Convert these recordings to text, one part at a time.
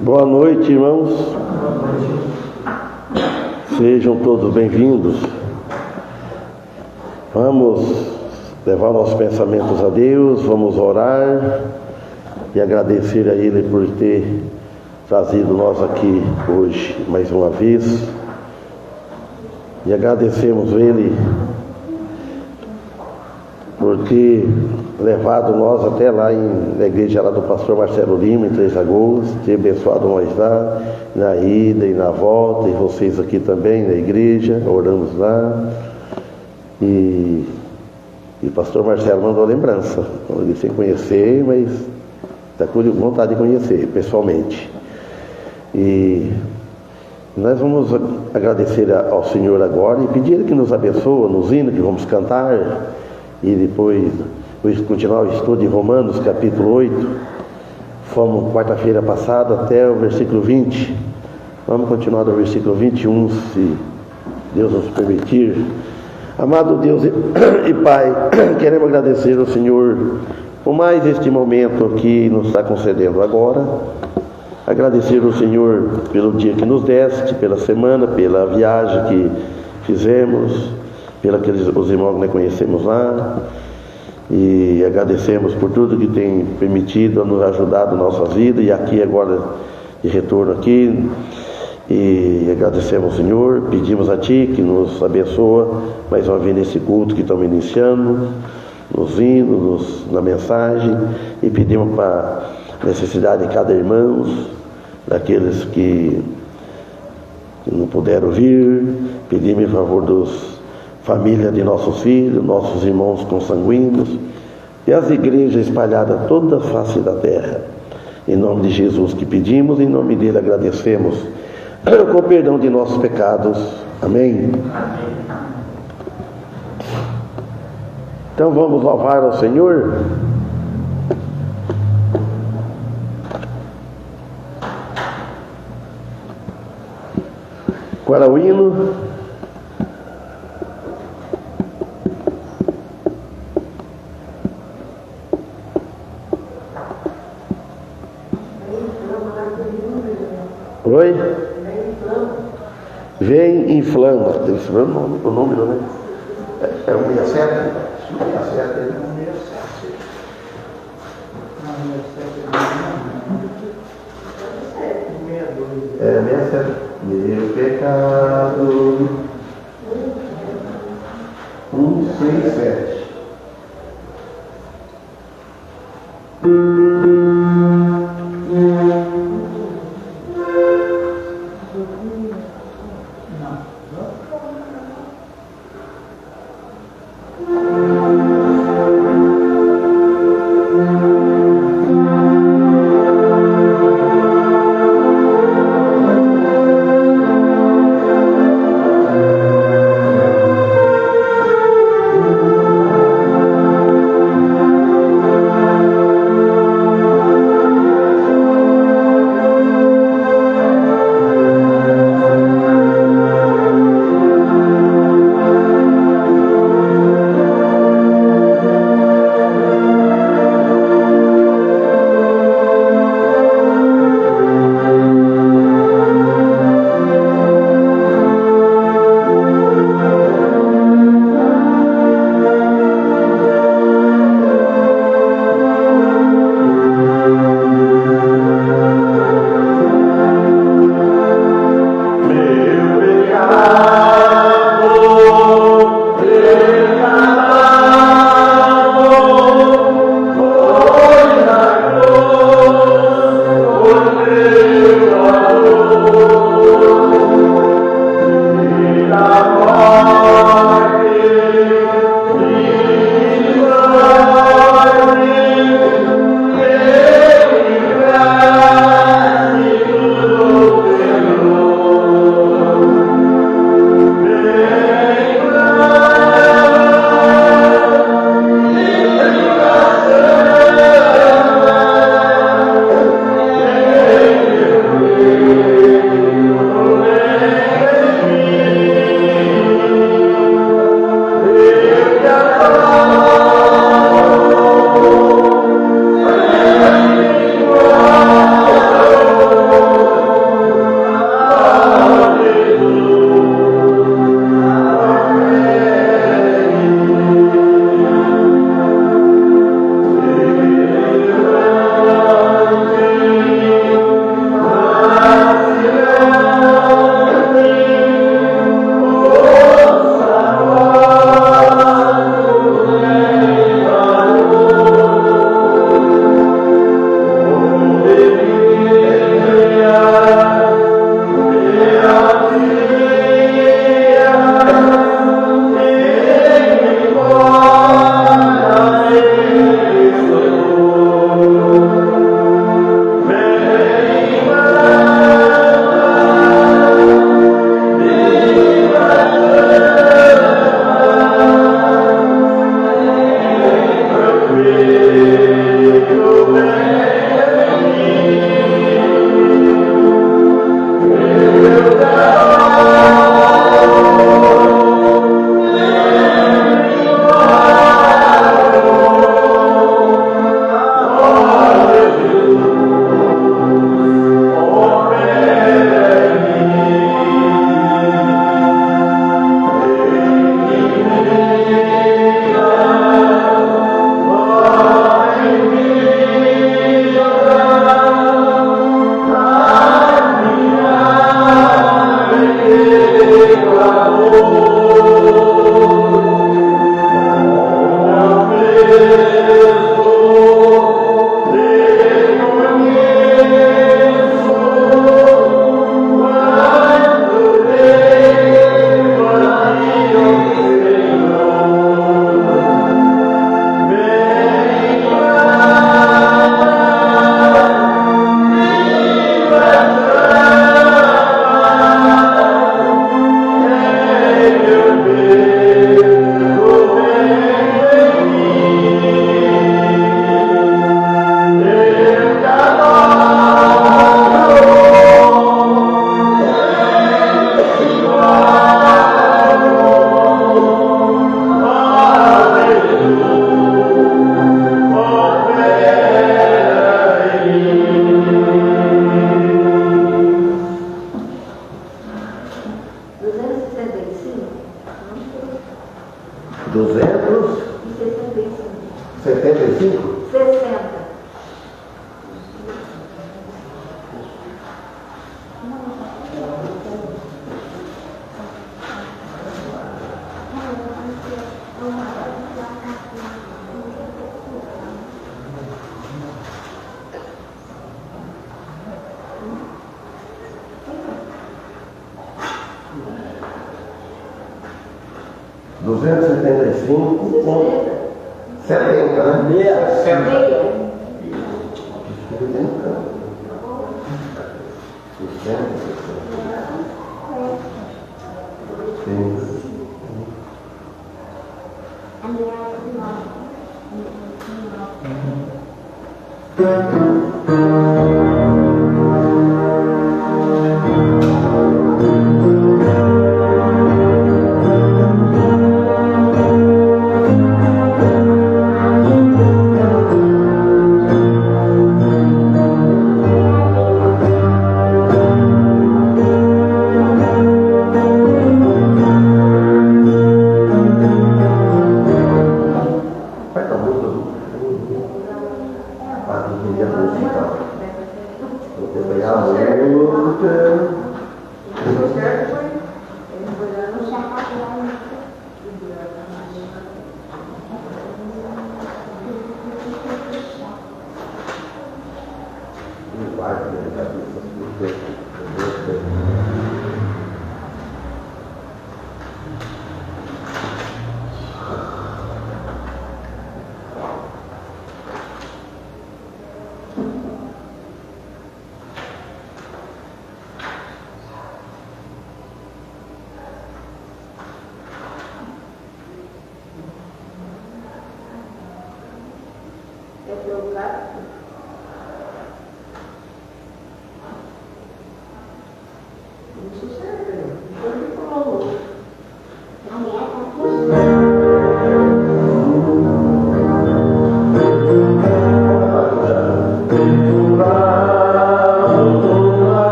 Boa noite, irmãos. Sejam todos bem-vindos. Vamos levar nossos pensamentos a Deus, vamos orar e agradecer a Ele por ter trazido nós aqui hoje mais uma vez. E agradecemos Ele por ter levado nós até lá na igreja lá do pastor Marcelo Lima, em Três Lagoas, ter abençoado nós lá, na ida e na volta, e vocês aqui também na igreja, oramos lá. E o pastor Marcelo mandou lembrança, ele sem conhecer, mas está com vontade de conhecer pessoalmente. E nós vamos agradecer ao Senhor agora e pedir que nos abençoe nos hinos que vamos cantar, e depois continuar o estudo de Romanos capítulo 8. Fomos quarta-feira passada até o versículo 20. Vamos continuar do versículo 21, se Deus nos permitir. Amado Deus e Pai, queremos agradecer ao Senhor por mais este momento que nos está concedendo agora. Agradecer ao Senhor pelo dia que nos deste, pela semana, pela viagem que fizemos, os irmãos que nós conhecemos lá. E agradecemos por tudo que tem permitido, nos ajudado na nossa vida, e aqui agora de retorno aqui. E agradecemos ao Senhor, pedimos a Ti que nos abençoa mais uma vez nesse culto que estamos iniciando, nos hinos, na mensagem, e pedimos para a necessidade de cada irmão, daqueles que não puderam vir, pedimos em favor dos família de nossos filhos, nossos irmãos consanguíneos e as igrejas espalhadas toda a face da terra. Em nome de Jesus que pedimos, em nome dele agradecemos, com o perdão de nossos pecados. Amém? Então vamos louvar ao Senhor. Qual é o hino? Oi? Vem inflama. Tem que saber o número, né? É o 67? 67, né? 67. É 67. Meu pecado. 167. 275? 60. Com 70, né? Meia.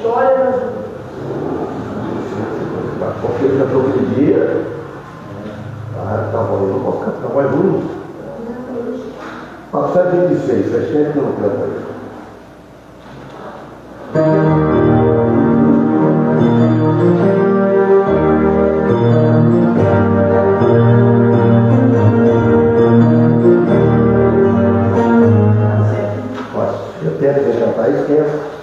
História da Porque ele cantou aquele dia. Tá bom, eu não posso cantar mais um. Passar 26, 600 não canta aí. Eu tento cantar e esqueço.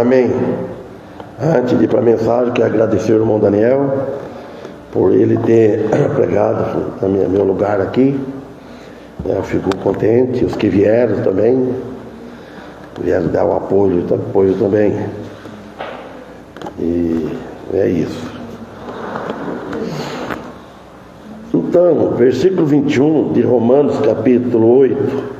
Amém. Antes de ir para a mensagem, quero agradecer ao irmão Daniel por ele ter pregado no meu lugar aqui. Eu fico contente, os que vieram também, vieram dar o apoio também. E é isso. Então, versículo 21 de Romanos, capítulo 8.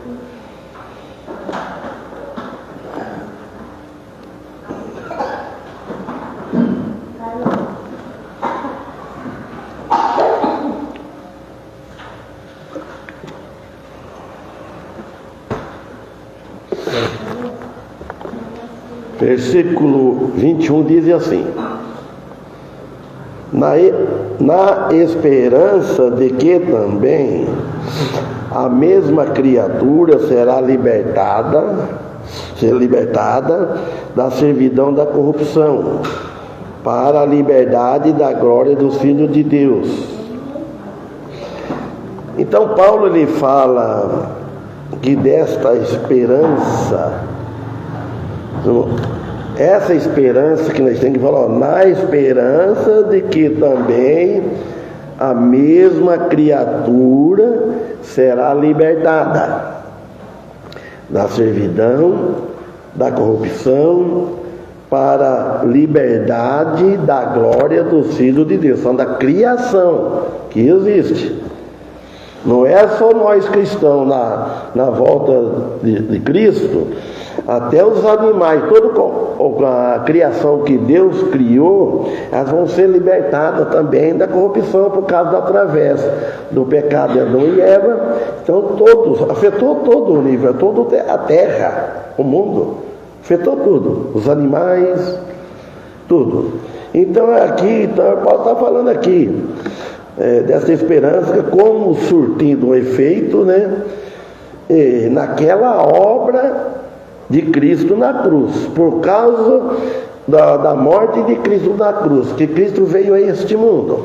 Versículo 21 diz assim: na esperança de que também a mesma criatura será libertada da servidão da corrupção, para a liberdade da glória dos filhos de Deus. Então Paulo ele fala que desta esperança, essa esperança que nós temos que falar, na esperança de que também a mesma criatura será libertada da servidão, da corrupção, para a liberdade da glória dos filhos de Deus. São da criação que existe. Não é só nós cristãos na volta de Cristo, até os animais, toda a criação que Deus criou, elas vão ser libertadas também da corrupção por causa da travessa do pecado de Adão e Eva. Então afetou todo o universo, toda a terra, o mundo, afetou tudo, os animais, tudo. Então aqui, Paulo está falando aqui dessa esperança como surtindo um efeito, né, naquela obra de Cristo na cruz, por causa da morte de Cristo na cruz, que Cristo veio a este mundo.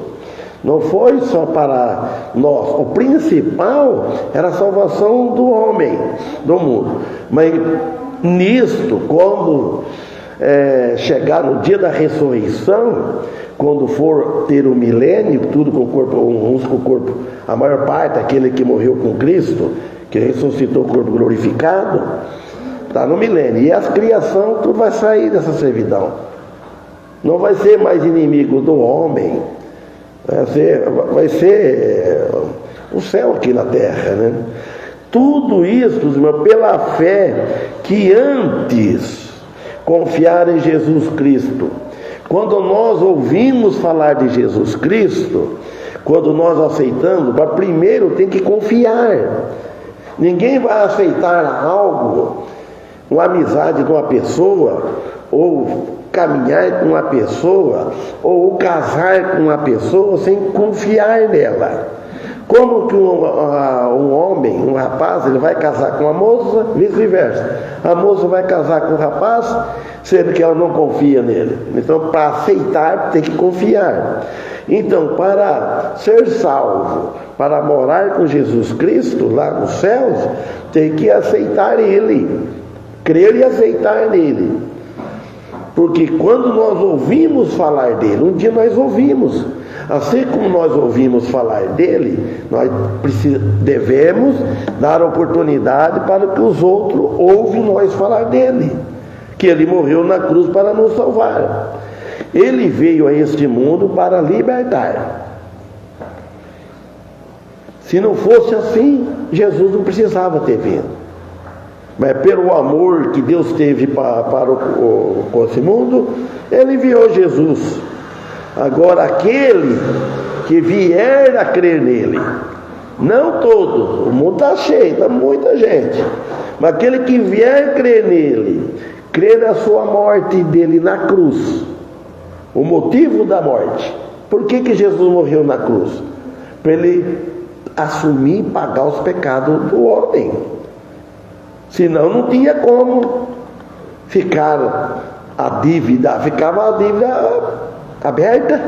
Não foi só para nós, o principal era a salvação do homem, do mundo. Mas nisto, quando chegar no dia da ressurreição, quando for ter o milênio, tudo com o corpo, uns com o corpo, a maior parte, aquele que morreu com Cristo, que ressuscitou o corpo glorificado, está no milênio. E as criação, tudo vai sair dessa servidão. Não vai ser mais inimigo do homem. Vai ser o céu aqui na terra, né? Tudo isso, irmão, pela fé que antes confiar em Jesus Cristo. Quando nós ouvimos falar de Jesus Cristo, quando nós aceitamos, mas primeiro tem que confiar. Ninguém vai aceitar algo, uma amizade com uma pessoa, ou caminhar com uma pessoa, ou casar com uma pessoa sem confiar nela. Como que um homem, um rapaz, ele vai casar com uma moça, vice-versa. A moça vai casar com o rapaz, sendo que ela não confia nele. Então, para aceitar, tem que confiar. Então, para ser salvo, para morar com Jesus Cristo lá nos céus, tem que aceitar Ele, crer e aceitar nele. Porque quando nós ouvimos falar dele, um dia nós ouvimos, assim como nós ouvimos falar dele, nós devemos dar oportunidade para que os outros ouvem nós falar dele, que ele morreu na cruz para nos salvar. Ele veio a este mundo para libertar. Se não fosse assim, Jesus não precisava ter vindo. Mas pelo amor que Deus teve para esse mundo, ele enviou Jesus. Agora aquele que vier a crer nele, não todos, o mundo está cheio, está muita gente, mas aquele que vier a crer nele, crer na sua morte dele na cruz, o motivo da morte. Por que Jesus morreu na cruz? Para ele assumir e pagar os pecados do homem. Senão não tinha como ficar a dívida, ficava a dívida aberta.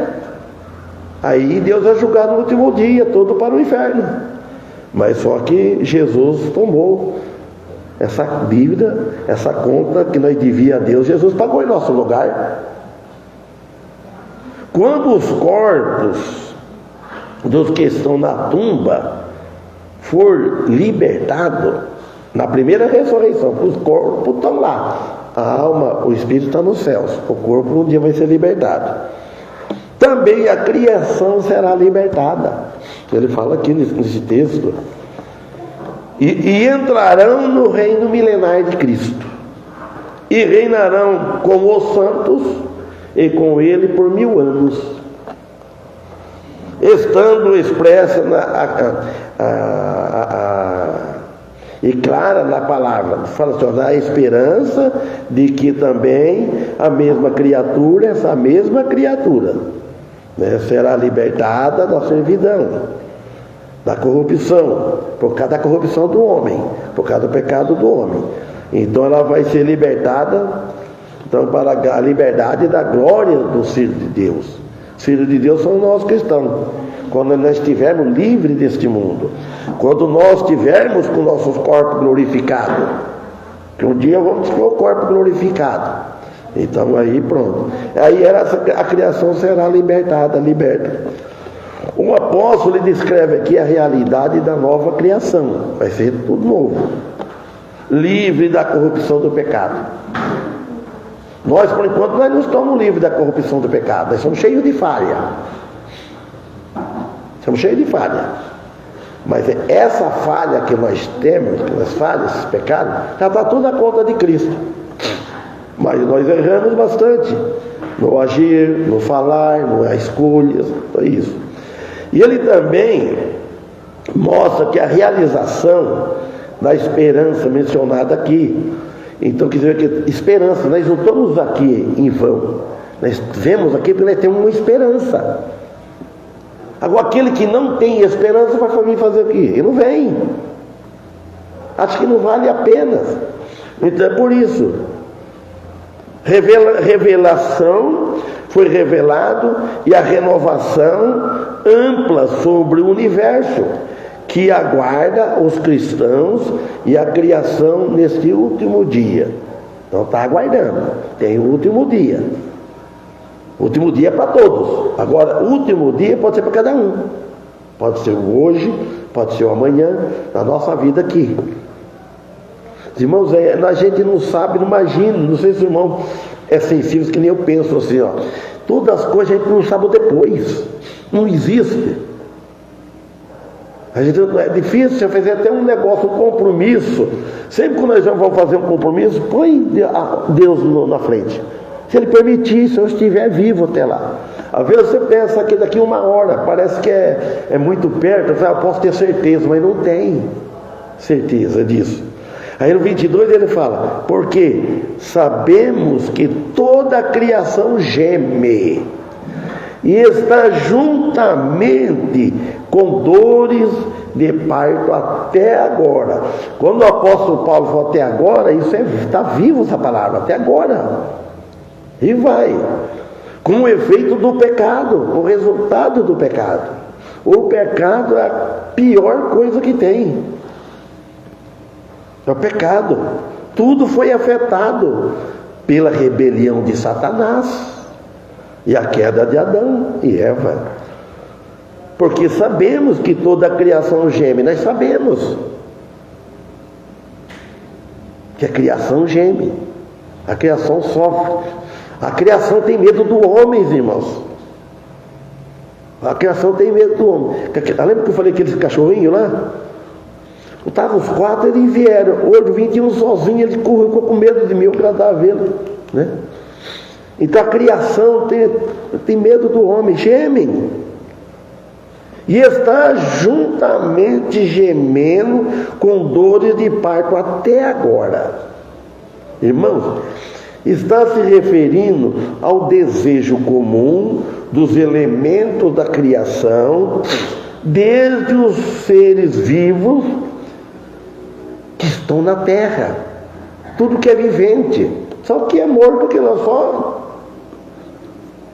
Aí Deus vai julgar no último dia, todo para o inferno. Mas só que Jesus tomou essa dívida, essa conta que nós devíamos a Deus, Jesus pagou em nosso lugar. Quando os corpos dos que estão na tumba for libertado, na primeira ressurreição, os corpos estão lá, a alma, o espírito está nos céus, o corpo um dia vai ser libertado. Também a criação será libertada. Ele fala aqui nesse texto. E entrarão no reino milenar de Cristo, e reinarão com os santos e com ele por 1000 anos, estando expressa e clara na palavra. Fala assim, a esperança de que também a mesma criatura, essa mesma criatura, né, será libertada da servidão, da corrupção, por causa da corrupção do homem, por causa do pecado do homem. Então ela vai ser libertada, então, para a liberdade da glória dos filhos de Deus. Os filhos de Deus são nós cristãos. Quando nós estivermos livres deste mundo, quando nós estivermos com nossos corpos glorificados, que um dia vamos ter o corpo glorificado. Então aí pronto. Aí a criação será liberta. O apóstolo ele descreve aqui a realidade da nova criação. Vai ser tudo novo, livre da corrupção do pecado. Nós, por enquanto, nós não estamos livres da corrupção do pecado. Nós somos cheios de falha. Mas essa falha que nós temos, as falhas, esses pecados, já está tudo na conta de Cristo. Mas nós erramos bastante no agir, no falar, nas escolhas, isso. E ele também mostra que a realização da esperança mencionada aqui, então quer dizer que esperança, nós não estamos aqui em vão, nós vemos aqui porque nós temos uma esperança. Agora aquele que não tem esperança vai vir fazer o quê? Ele não vem, acho que não vale a pena. Então é por isso, revelação, foi revelado, e a renovação ampla sobre o universo que aguarda os cristãos e a criação neste último dia. Então está aguardando, tem o último dia. O último dia é para todos. Agora, o último dia pode ser para cada um. Pode ser o hoje, pode ser o amanhã, na nossa vida aqui. Irmãos, a gente não sabe, não imagina, não sei se o irmão é sensível, que nem eu penso assim, ó. Todas as coisas a gente não sabe depois. Não existe. A gente, é difícil você fazer até um negócio, um compromisso. Sempre que nós vamos fazer um compromisso, põe Deus na frente. Se Ele permitir, se eu estiver vivo até lá. Às vezes você pensa que daqui 1 hora, parece que é muito perto, eu posso ter certeza, mas não tem certeza disso. Aí no 22 ele fala, porque sabemos que toda a criação geme e está juntamente com dores de parto até agora. Quando o apóstolo Paulo fala até agora, isso está vivo essa palavra, até agora. E vai, com o efeito do pecado, o resultado do pecado. O pecado é a pior coisa que tem. É o pecado. Tudo foi afetado pela rebelião de Satanás e a queda de Adão e Eva. Porque sabemos que toda a criação geme. Nós sabemos que a criação geme. A criação sofre. A criação tem medo do homem, irmãos. A criação tem medo do homem. Lembra que eu falei aqueles cachorrinhos lá? Estavam os 4, eles vieram. Hoje 21 sozinho, ele ficou com medo de mim, eu agradava vê-lo, né? Então a criação tem medo do homem, gemem. E está juntamente gemendo com dores de parto até agora. Irmãos, está se referindo ao desejo comum dos elementos da criação, desde os seres vivos que estão na terra, tudo que é vivente, só o que é morto que não só,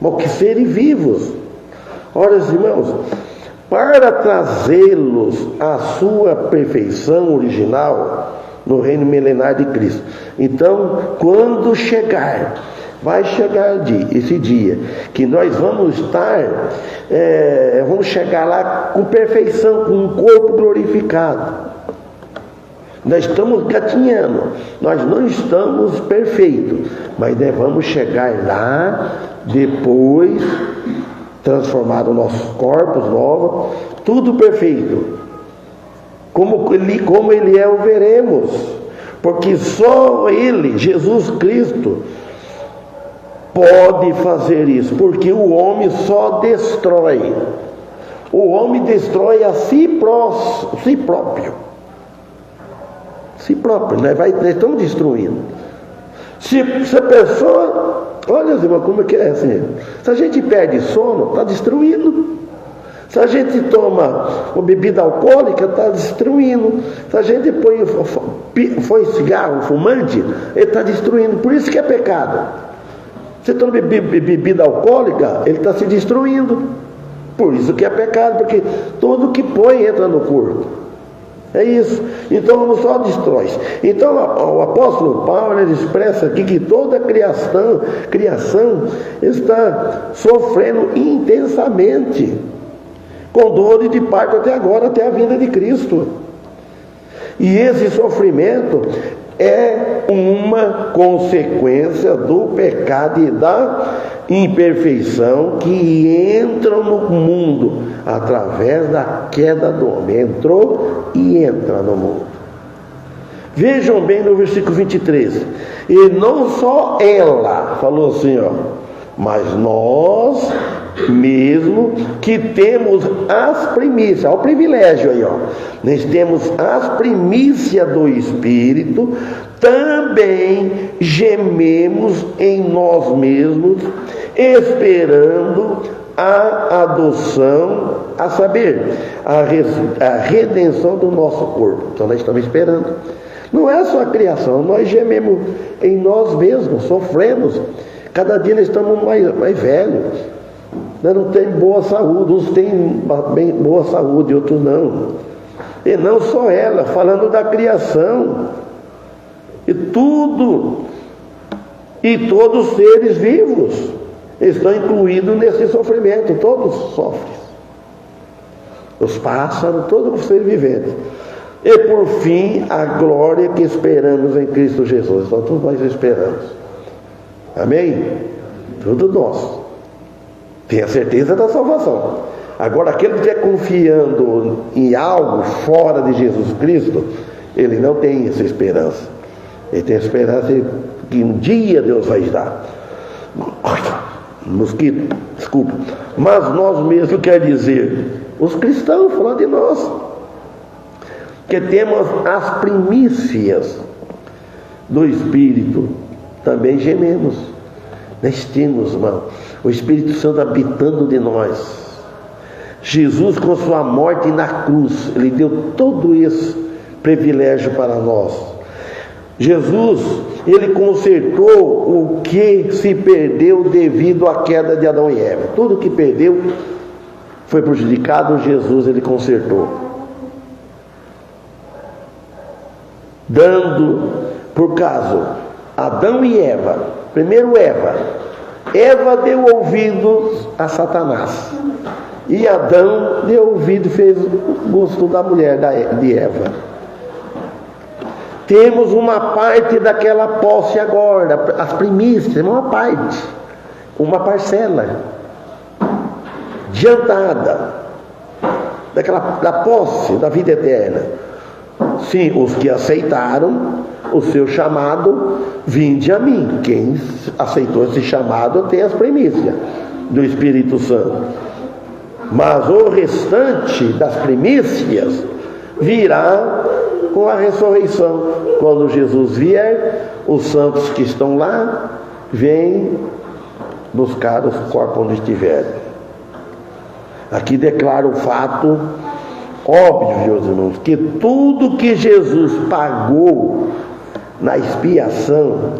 mas que seres vivos. Ora, irmãos, para trazê-los à sua perfeição original no reino milenar de Cristo. Então, quando chegar, Vai chegar esse dia que nós vamos vamos chegar lá com perfeição, com um corpo glorificado. Nós estamos gatinhando, nós não estamos perfeitos, mas nós vamos chegar lá depois, transformar os nossos corpos novos, tudo perfeito. Como ele é, o veremos, porque só Ele, Jesus Cristo, pode fazer isso, porque o homem só destrói. O homem destrói a si próprio. Si próprio, nós estamos destruindo. Se a pessoa, olha, irmão, como é que é assim? Se a gente perde sono, está destruindo. Se a gente toma uma bebida alcoólica, está destruindo. Se a gente põe cigarro fumante, ele está destruindo. Por isso que é pecado. Você toma bebida alcoólica, ele está se destruindo. Por isso que é pecado, porque tudo que põe entra no corpo. É isso. Então não só destrói. Então o apóstolo Paulo, ele expressa aqui que toda a criação está sofrendo intensamente, com dores de parto até agora, até a vinda de Cristo. E esse sofrimento é uma consequência do pecado e da imperfeição que entram no mundo através da queda do homem. Entrou e entra no mundo. Vejam bem no versículo 23. E não só ela, falou assim, mas nós mesmo que temos as primícias, olha o privilégio aí, nós temos as primícias do Espírito, também gememos em nós mesmos, esperando a adoção, a saber, a redenção do nosso corpo. Então nós estamos esperando. Não é só a criação, nós gememos em nós mesmos, sofremos. Cada dia nós estamos mais velhos. Não tem boa saúde, uns têm bem boa saúde, outros não. E não só ela, falando da criação. E todos os seres vivos estão incluídos nesse sofrimento, todos sofrem. Os pássaros, todos os seres viventes. E por fim, a glória que esperamos em Cristo Jesus. Então todos nós esperamos. Amém? Tudo nosso. Tenha certeza da salvação. Agora, aquele que estiver confiando em algo fora de Jesus Cristo, ele não tem essa esperança. Ele tem a esperança que um dia Deus vai dar. Mosquito, desculpa. Mas nós mesmos, quer dizer, os cristãos, falando de nós, que temos as primícias do Espírito, também gememos. Nós temos, irmão, o Espírito Santo habitando de nós. Jesus, com sua morte na cruz, ele deu todo esse privilégio para nós. Jesus, ele consertou o que se perdeu devido à queda de Adão e Eva. Tudo que perdeu foi prejudicado, Jesus, ele consertou. Dando, por caso, Adão e Eva. Primeiro Eva deu ouvidos a Satanás. E Adão deu ouvido e fez o gosto da mulher de Eva. Temos uma parte daquela posse agora, as primícias, uma parte, uma parcela adiantada da posse da vida eterna. Sim, os que aceitaram o seu chamado, vinde a mim. Quem aceitou esse chamado tem as primícias do Espírito Santo. Mas o restante das primícias virá com a ressurreição. Quando Jesus vier, os santos que estão lá vêm buscar os corpos onde estiverem. Aqui declara o fato óbvio, meus irmãos, que tudo que Jesus pagou na expiação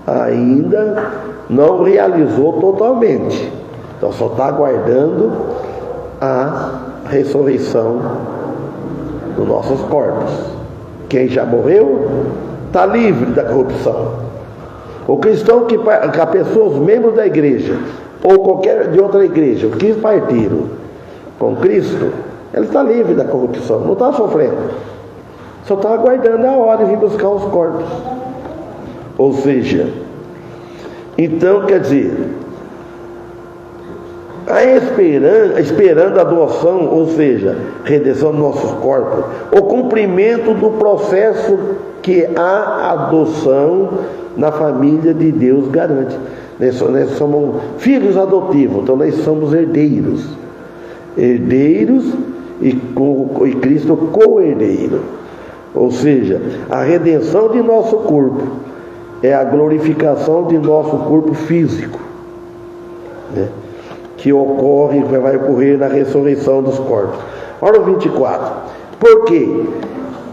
ainda não realizou totalmente. Então só está aguardando a ressurreição dos nossos corpos. Quem já morreu está livre da corrupção. O cristão que a pessoa, os membros da igreja, ou qualquer de outra igreja, que partiram com Cristo, ele está livre da corrupção, não está sofrendo. Só está aguardando a hora de vir buscar os corpos. Ou seja, então quer dizer, esperando a adoção, ou seja, redenção dos nossos corpos, o cumprimento do processo que a adoção na família de Deus garante. Nós somos filhos adotivos, então nós somos herdeiros e Cristo co-herdeiro. Ou seja, a redenção de nosso corpo é a glorificação de nosso corpo físico, né? Que vai ocorrer na ressurreição dos corpos. Olha o 24. Porque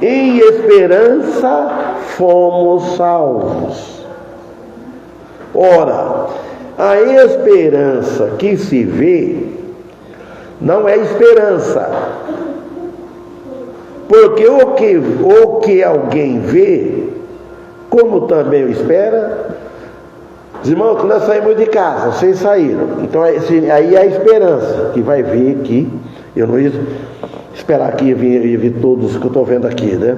em esperança fomos salvos. Ora, a esperança que se vê não é esperança. Porque o que alguém vê, como também o espera. Os irmãos, quando nós saímos de casa, vocês saíram. Então aí é a esperança que vai vir aqui. Eu não ia esperar que ia vir todos que eu estou vendo aqui, né?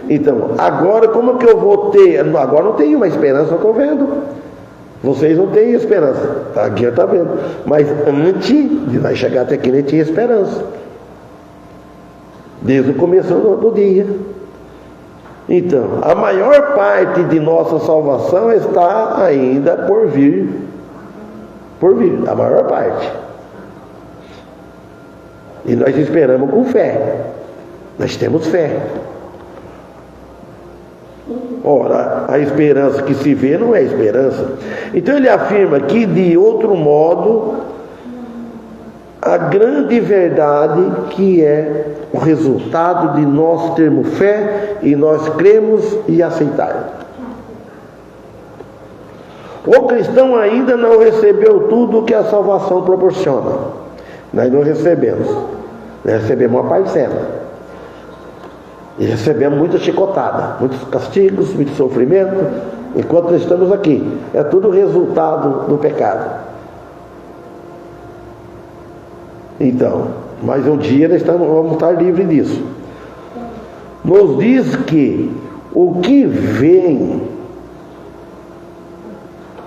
Então, agora como que eu vou ter? Agora não tenho uma esperança, eu estou vendo. Vocês não têm esperança. Aqui está vendo. Mas antes de nós chegar até aqui, nem tinha esperança. Desde o começo do dia. Então, a maior parte de nossa salvação está ainda por vir. Por vir, a maior parte. E nós esperamos com fé. Nós temos fé. Ora, a esperança que se vê não é esperança. Então ele afirma que, de outro modo, a grande verdade que é o resultado de nós termos fé e nós cremos e aceitarmos. O cristão ainda não recebeu tudo o que a salvação proporciona. Nós não recebemos. Nós recebemos uma parcela. E recebemos muita chicotada, muitos castigos, muito sofrimento, enquanto nós estamos aqui. É tudo resultado do pecado. Então, mas um dia nós vamos estar livres disso. Nos diz que o que vem,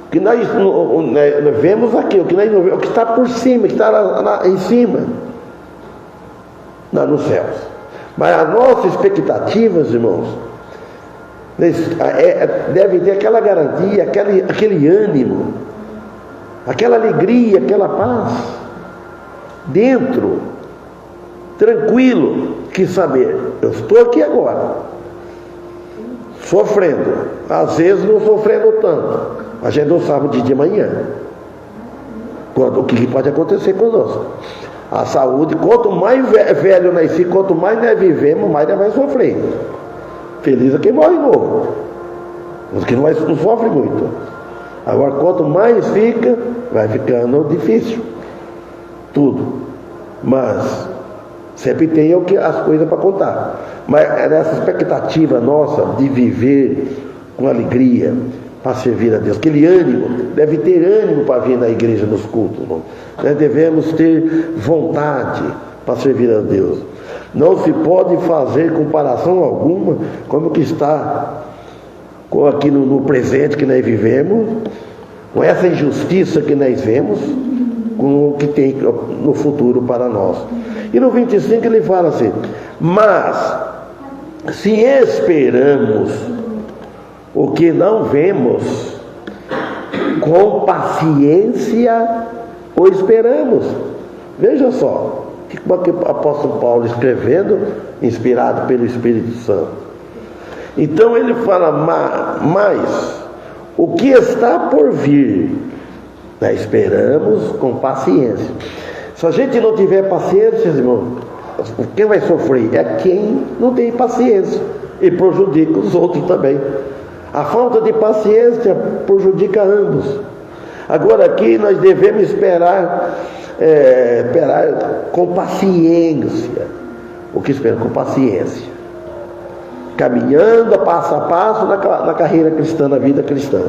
que nós vemos aqui, o que nós não vemos, o que está por cima, que está em cima, nos céus. Mas as nossas expectativas, irmãos, devem ter aquela garantia, aquele ânimo, aquela alegria, aquela paz, dentro, tranquilo, que saber, eu estou aqui agora, sofrendo, às vezes não sofrendo tanto, a gente não sabe o dia de manhã, o que pode acontecer conosco. A saúde, quanto mais velho nasci, quanto mais nós vivemos, mais nós vai sofrer. Feliz é quem morre novo, os que não sofre muito. Agora, quanto mais fica, vai ficando difícil tudo. Mas sempre tem as coisas para contar. Mas nessa expectativa nossa de viver com alegria, para servir a Deus, aquele ânimo, deve ter ânimo para vir na igreja nos cultos, irmão. Nós devemos ter vontade para servir a Deus. Não se pode fazer comparação alguma como que está aqui no presente que nós vivemos, com essa injustiça que nós vemos, com o que tem no futuro para nós. E no 25 ele fala assim: mas se esperamos o que não vemos, com paciência o esperamos. Veja só, que o apóstolo Paulo escrevendo, inspirado pelo Espírito Santo. Então ele fala, mas o que está por vir, nós esperamos com paciência. Se a gente não tiver paciência, irmão, quem vai sofrer é quem não tem paciência e prejudica os outros também. A falta de paciência prejudica ambos. Agora aqui nós devemos esperar com paciência. O que espera? Com paciência. Caminhando passo a passo na carreira cristã, na vida cristã.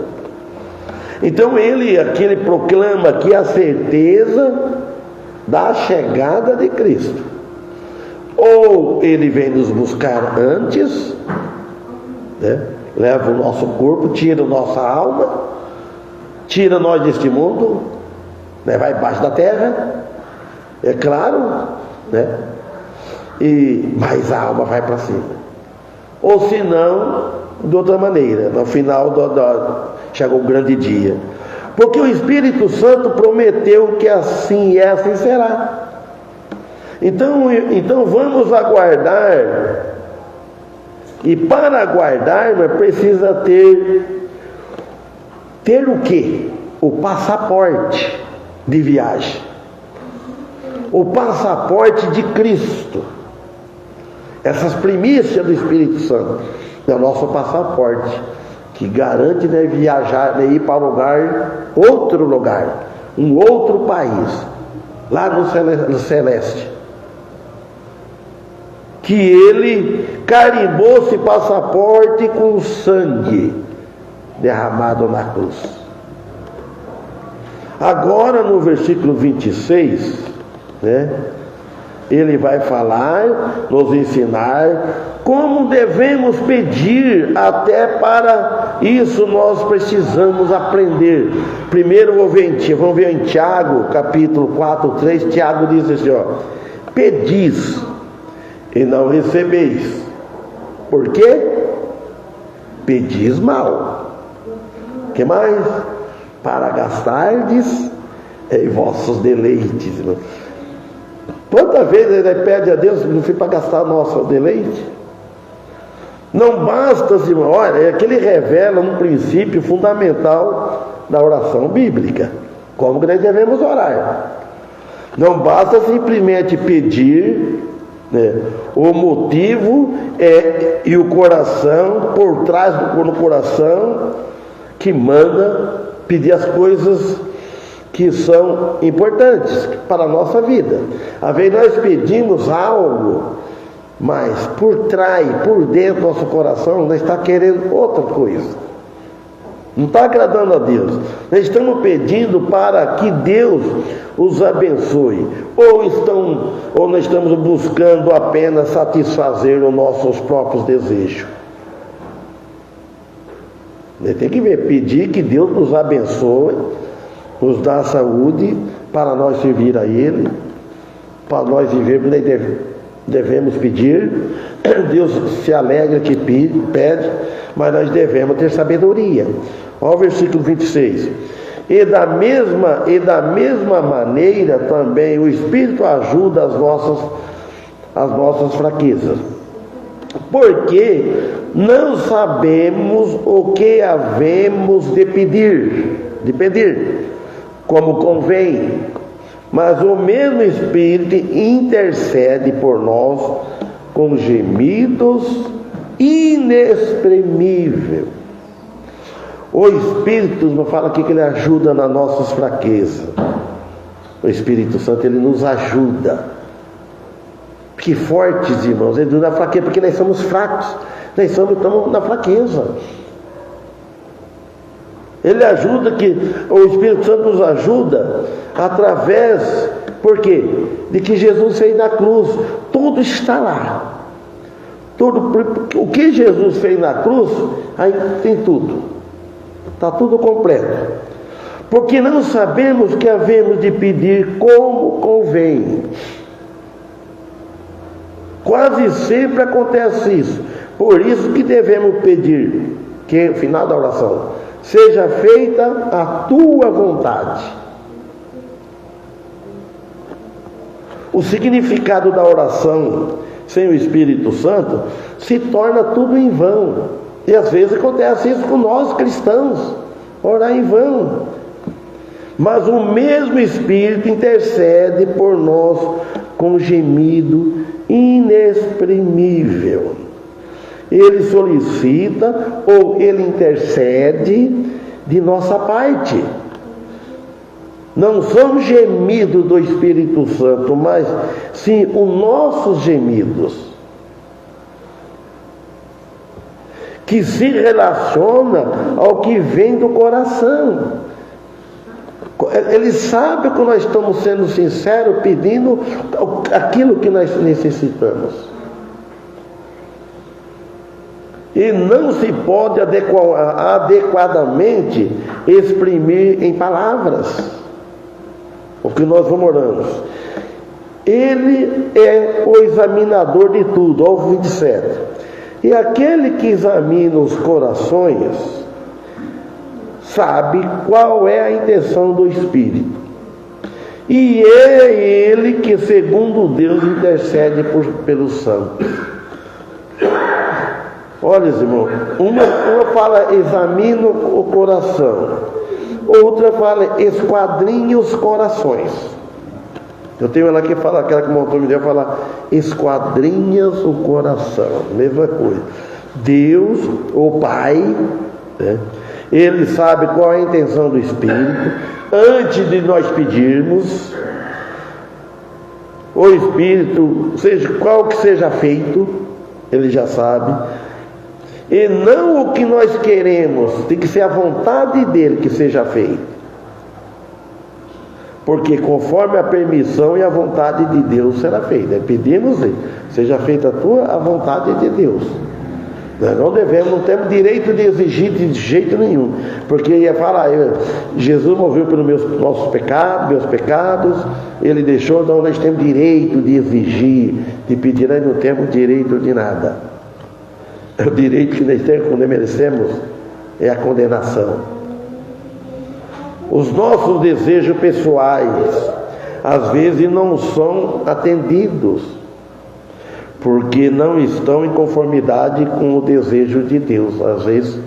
Então aqui ele proclama aqui a certeza da chegada de Cristo. Ou ele vem nos buscar antes, né? Leva o nosso corpo, tira a nossa alma, tira nós deste mundo, né? Vai embaixo da terra, é claro, né? Mas a alma vai para cima. Ou se não, de outra maneira, no final chegou um grande dia. Porque o Espírito Santo prometeu que assim é, assim será. Então vamos aguardar. E para aguardar, precisa ter o quê? O passaporte de viagem. O passaporte de Cristo. Essas primícias do Espírito Santo é o nosso passaporte, que garante, né, viajar, né, ir para outro lugar, um outro país, lá no celeste. Que ele carimbou esse passaporte com sangue derramado na cruz. Agora no versículo 26, né, ele vai falar, nos ensinar como devemos pedir. Até para isso nós precisamos aprender. Primeiro vamos ver em Tiago, capítulo 4, 3. Tiago diz assim, pedis e não recebeis. Por quê? Pedis mal. Que mais? Para gastardes em vossos deleites. Quantas vezes ele pede a Deus, não foi para gastar nosso deleite? Não basta, irmão, olha, é que ele revela um princípio fundamental da oração bíblica. Como que nós devemos orar? Não basta simplesmente pedir, né? O motivo e o coração, por trás do coração, que manda pedir as coisas que são importantes para a nossa vida. Às vezes nós pedimos algo, mas por trás, por dentro do nosso coração, nós estamos querendo outra coisa. Não está agradando a Deus. Nós estamos pedindo para que Deus os abençoe. Ou nós estamos buscando apenas satisfazer os nossos próprios desejos. Tem que ver, pedir que Deus nos abençoe, nos dá saúde para nós servir a Ele, para nós vivermos, devemos pedir. Deus se alegra que pede, mas nós devemos ter sabedoria. Olha o versículo 26. E da mesma maneira também o Espírito ajuda as nossas fraquezas, porque não sabemos o que havemos de pedir como convém, mas o mesmo Espírito intercede por nós com gemidos inexprimíveis. O Espírito fala aqui que ele ajuda nas nossas fraquezas. O Espírito Santo, ele nos ajuda. Que fortes, irmãos, ele nos dá fraqueza, porque nós somos fracos, estamos na fraqueza. Ele ajuda, o Espírito Santo nos ajuda através, por quê? De que Jesus fez na cruz. Tudo está lá. O que Jesus fez na cruz, aí tem tudo. Está tudo completo. Porque não sabemos que havemos de pedir como convém. Quase sempre acontece isso. Por isso que devemos pedir, que no final da oração, seja feita a tua vontade. O significado da oração sem o Espírito Santo se torna tudo em vão. E às vezes acontece isso com nós cristãos, orar em vão. Mas o mesmo Espírito intercede por nós com gemido inexprimível. Ele solicita ou ele intercede de nossa parte. Não são gemidos do Espírito Santo, mas sim os nossos gemidos, que se relaciona ao que vem do coração. Ele sabe que nós estamos sendo sinceros, pedindo aquilo que nós necessitamos. E não se pode adequadamente exprimir em palavras o que nós vamos orando. Ele é o examinador de tudo, ó 27. E aquele que examina os corações sabe qual é a intenção do Espírito. E é ele que, segundo Deus, intercede pelos santos. Olha, irmão, uma fala examina o coração, outra fala esquadrinha os corações. Eu tenho ela que fala, aquela que montou me deu, fala esquadrinhas o coração, mesma coisa. Deus, o Pai, né? Ele sabe qual é a intenção do Espírito antes de nós pedirmos. O Espírito, seja qual que seja feito, ele já sabe. E não o que nós queremos, tem que ser a vontade dele que seja feito. Porque conforme a permissão e a vontade de Deus será feita. Pedimos, seja feita a vontade de Deus. Nós não devemos, não temos direito de exigir de jeito nenhum. Porque ia falar, Jesus morreu pelos nossos pecados, meus pecados, ele deixou, então nós temos direito de exigir, de pedir, nós não temos direito de nada. O direito que nós temos quando merecemos é a condenação. Os nossos desejos pessoais às vezes não são atendidos porque não estão em conformidade com o desejo de Deus. Às vezes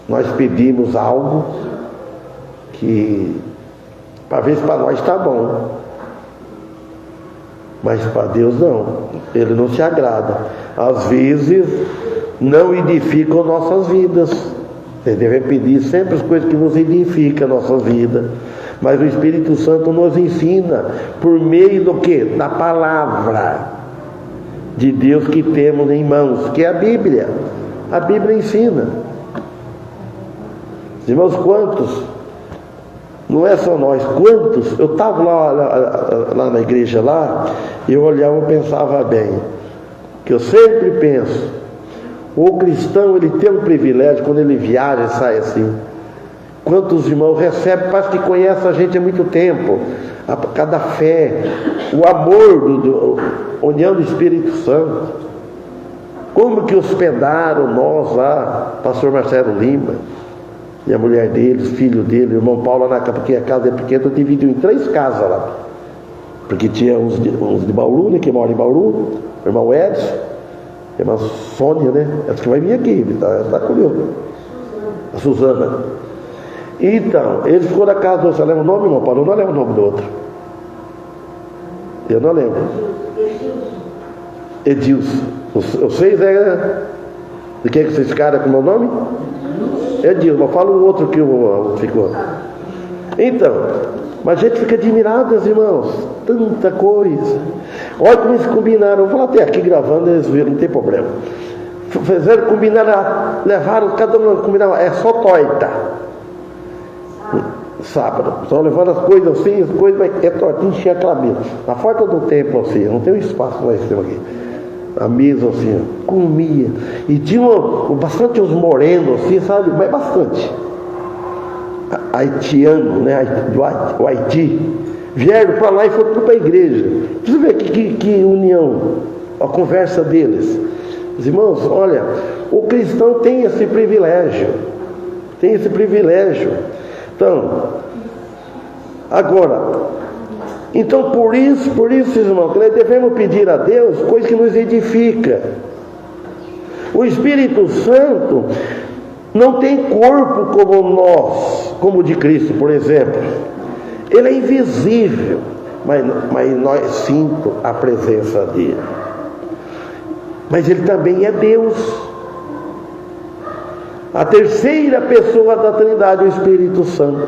nós pedimos algo que para nós está bom, mas para Deus não, ele não se agrada. Às vezes não edificam nossas vidas. Você deve pedir sempre as coisas que nos edificam a nossa vida. Mas o Espírito Santo nos ensina por meio do quê? Da palavra de Deus que temos em mãos, que é a Bíblia. A Bíblia ensina. Irmãos, quantos? Não é só nós, quantos? Eu estava lá na igreja lá, e eu olhava e pensava bem, que eu sempre penso, o cristão, ele tem um privilégio, quando ele viaja e sai assim. Quantos irmãos recebem, parece que conhece a gente há muito tempo, cada fé, o amor, a união do Espírito Santo. Como que hospedaram nós lá, pastor Marcelo Lima, e a mulher dele, os filhos dele, o irmão Paulo, porque a casa é pequena, dividiu em 3 casas lá. Porque tinha uns de Bauru, né, que moram em Bauru, o irmão Edson, a irmã Sônia, né? Ela que vai vir aqui, está comigo. A Suzana. Então, eles ficou na casa do outro. Você lembra o nome, irmão Paulo? Eu não lembro o nome do outro. Eu não lembro. Edilson. Vocês de quem é que vocês caras com o meu nome? Edilson. Mas fala o outro que ficou. Então, mas a gente fica admirado, meus irmãos. Tanta coisa. Olha como eles combinaram. Vou até aqui gravando, eles viram, não tem problema. Fizeram, combinaram, levaram, cada um combinava, é só torta. Sábado. Estão levando as coisas assim, as coisas, é torta, encher aquela mesa. Na porta do templo, assim, não tem um espaço lá em cima aqui. A mesa assim, comia. E tinha bastante uns morenos, assim, sabe? Mas bastante. Haitiano, né? Do Haiti, vieram para lá e foram para a igreja. Você vê que união, a conversa deles. Os irmãos, olha, o cristão tem esse privilégio. Tem esse privilégio. Então, agora, então por isso, irmão, que nós devemos pedir a Deus coisa que nos edifica. O Espírito Santo não tem corpo como nós, como o de Cristo, por exemplo. Ele é invisível, mas nós sentimos a presença dele. Mas ele também é Deus. A terceira pessoa da Trindade, o Espírito Santo.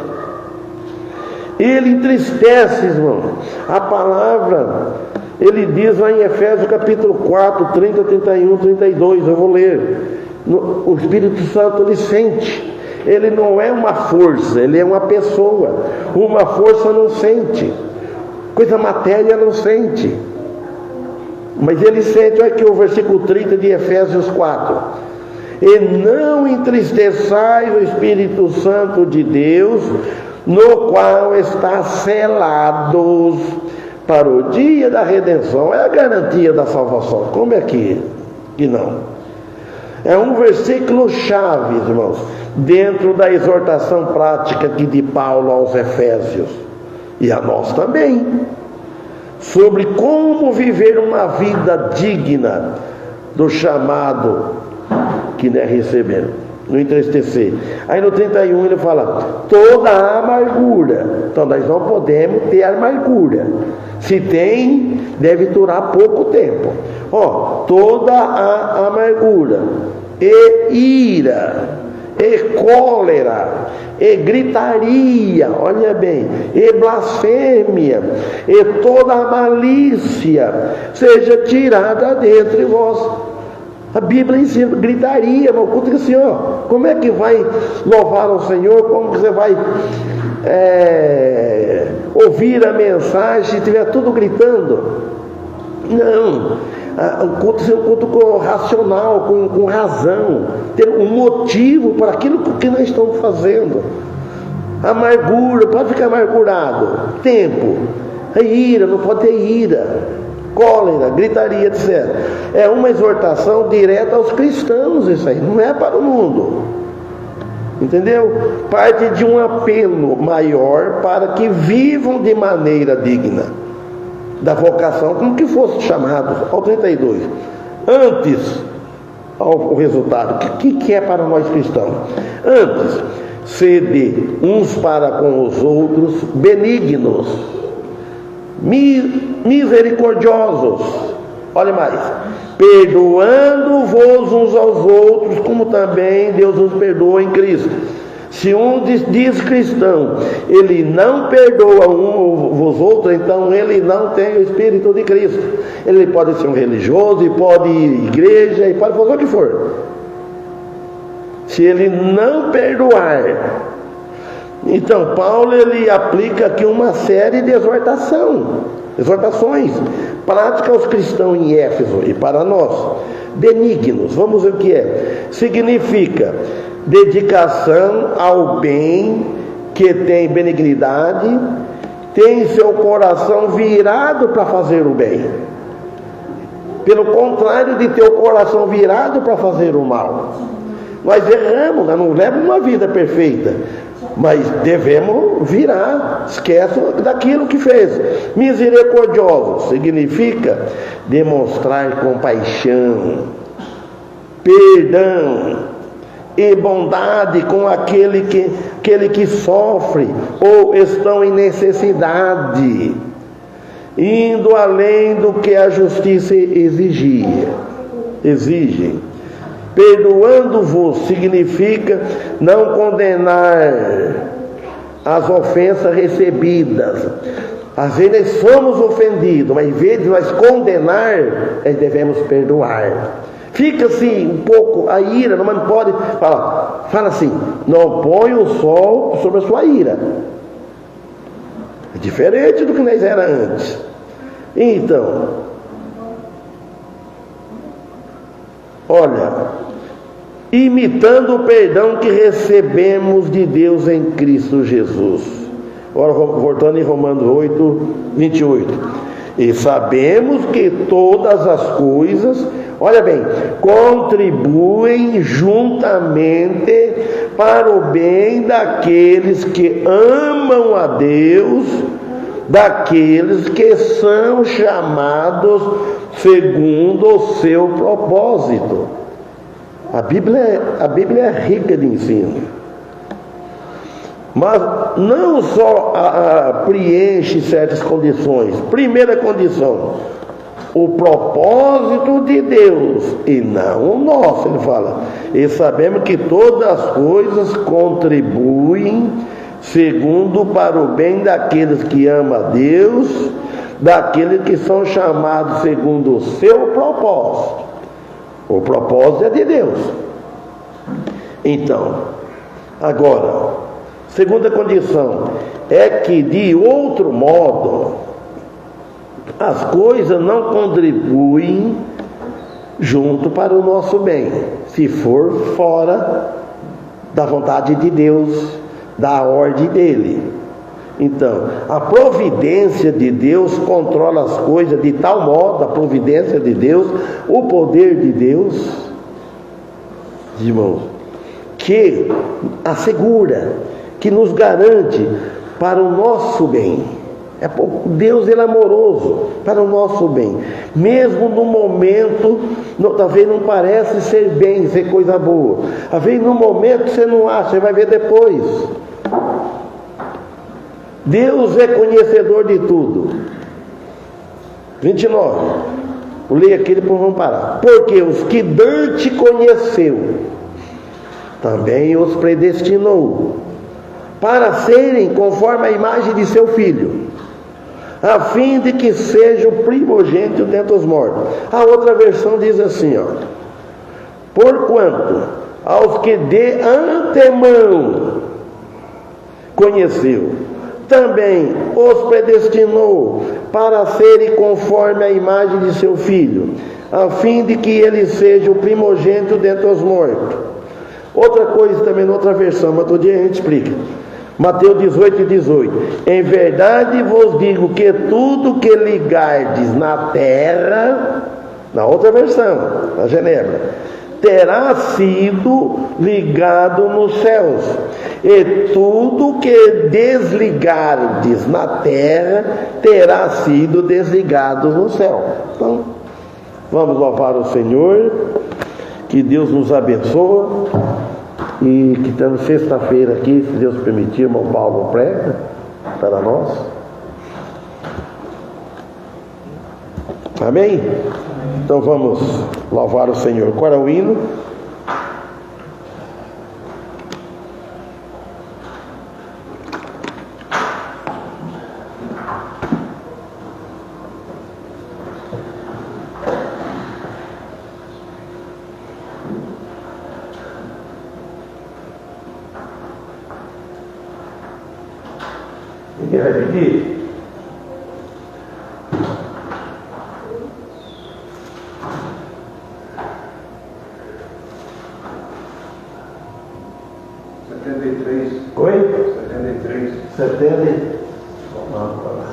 Ele entristece, irmão. A palavra, ele diz lá em Efésios capítulo 4, 30, 31, 32, eu vou ler. O Espírito Santo, ele sente. ele não é uma força, ele é uma pessoa. Uma força não sente, coisa matéria não sente, mas ele sente. Olha aqui o versículo 30 de Efésios 4: e não entristeçais o Espírito Santo de Deus, no qual está selados para o dia da redenção. É a garantia da salvação. Como é que não? É um versículo chave, irmãos, dentro da exortação prática aqui de Paulo aos Efésios, e a nós também, sobre como viver uma vida digna do chamado que nós recebemos, não entristecer. Aí no 31 ele fala: toda a amargura. Então nós não podemos ter amargura. Se tem, deve durar pouco tempo. Toda a amargura, e ira, e cólera, e gritaria, olha bem, e blasfêmia, e toda a malícia seja tirada dentre vós. A Bíblia ensina gritaria no culto, que assim, como é que vai louvar ao Senhor? Como você vai ouvir a mensagem se estiver tudo gritando? Não, o culto é um culto racional, com razão, ter um motivo para aquilo que nós estamos fazendo. Amargura, pode ficar amargurado, tempo, a ira, não pode ter ira, cólera, gritaria, etc. É uma exortação direta aos cristãos, isso aí, não é para o mundo, entendeu? Parte de um apelo maior para que vivam de maneira digna da vocação, como que fossem chamados. Ao 32, antes, ao resultado, o que é para nós cristãos? Antes, sede uns para com os outros benignos, misericordiosos, olha mais, perdoando-vos uns aos outros, como também Deus nos perdoa em Cristo. Se um diz cristão, ele não perdoa uns aos outros, então ele não tem o Espírito de Cristo. Ele pode ser um religioso, e pode ir à igreja, e pode fazer o que for. Se ele não perdoar, então Paulo ele aplica aqui uma série de exortações práticas aos cristãos em Éfeso e para nós. Benignos, vamos ver o que é. Significa dedicação ao bem, que tem benignidade, tem seu coração virado para fazer o bem. Pelo contrário de ter o coração virado para fazer o mal. Nós erramos, nós não levamos uma vida perfeita, mas devemos virar, esquece daquilo que fez. Misericordioso significa demonstrar compaixão, perdão e bondade com aquele que sofre ou estão em necessidade, indo além do que a justiça exige. Perdoando-vos significa não condenar as ofensas recebidas. Às vezes somos ofendidos, mas em vez de nós condenar, nós devemos perdoar. Fica assim um pouco a ira, não pode falar. Fala assim: não põe o sol sobre a sua ira. É diferente do que nós era antes. Então, olha, imitando o perdão que recebemos de Deus em Cristo Jesus. Agora, voltando em Romanos 8, 28. E sabemos que todas as coisas, olha bem, contribuem juntamente para o bem daqueles que amam a Deus, daqueles que são chamados segundo o seu propósito. A Bíblia é rica de ensino. Mas não só preenche certas condições. Primeira condição, o propósito de Deus e não o nosso. Ele fala: e sabemos que todas as coisas contribuem segundo para o bem daqueles que amam a Deus, daqueles que são chamados segundo o seu propósito. O propósito é de Deus. Então, Agora, segunda condição é que, de outro modo, as coisas não contribuem junto para o nosso bem, se for fora da vontade de Deus, da ordem dele. Então, a providência de Deus controla as coisas de tal modo, a providência de Deus, o poder de Deus, irmãos, que assegura, que nos garante para o nosso bem. Deus, ele é amoroso para o nosso bem, mesmo no momento, talvez não parece ser bem, ser coisa boa, às vezes no momento você não acha, você vai ver depois. Deus é conhecedor de tudo. 29. Vou ler aqui, depois vamos parar. Porque os que Deus conheceu, também os predestinou para serem conforme a imagem de seu Filho, a fim de que seja o primogênito dentre os mortos. A outra versão diz assim, ó: porquanto aos que de antemão conheceu, também os predestinou para serem conforme a imagem de seu Filho, a fim de que ele seja o primogênito dentre os mortos. Outra coisa também, noutra versão, mas todo dia a gente explica. Mateus 18:18. Em verdade vos digo que tudo que ligardes na terra, na outra versão, na Genebra, terá sido ligado nos céus, e tudo que desligardes na terra terá sido desligado no céu. Então, vamos louvar o Senhor, que Deus nos abençoe, e que estamos sexta-feira aqui, se Deus permitir, irmão Paulo prega para nós. Amém? Então vamos louvar o Senhor. Qual é o hino? Quem vai pedir? Oi? 73. 70. Vamos para lá.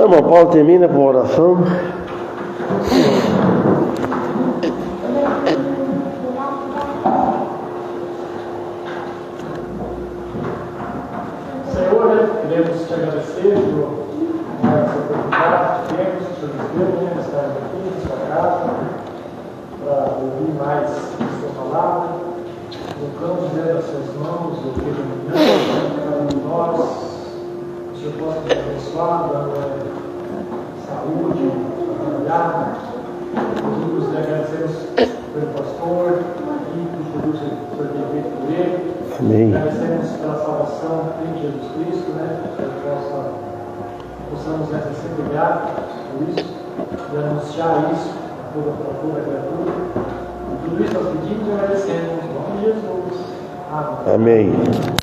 Então, irmão Paulo, termina com uma oração. Senhor, queremos te agradecer por mais essa oportunidade que temos, que o Senhor nos deu, né, estarmos aqui na sua casa, para ouvir mais a sua palavra. Colocamos dentro das suas mãos o que cada um de nós, o Senhor possa nos abençoar, dando saúde, para trabalhar. Nós agradecemos pelo pastor, aqui, por tudo que o Senhor tem feito por ele. Amém. Agradecemos pela salvação em Jesus Cristo, né? Que possamos ser sempre gratos por isso e anunciar isso a toda a criatura. E tudo isso nós pedimos e agradecemos. Em nome de Jesus. Amém. Amém.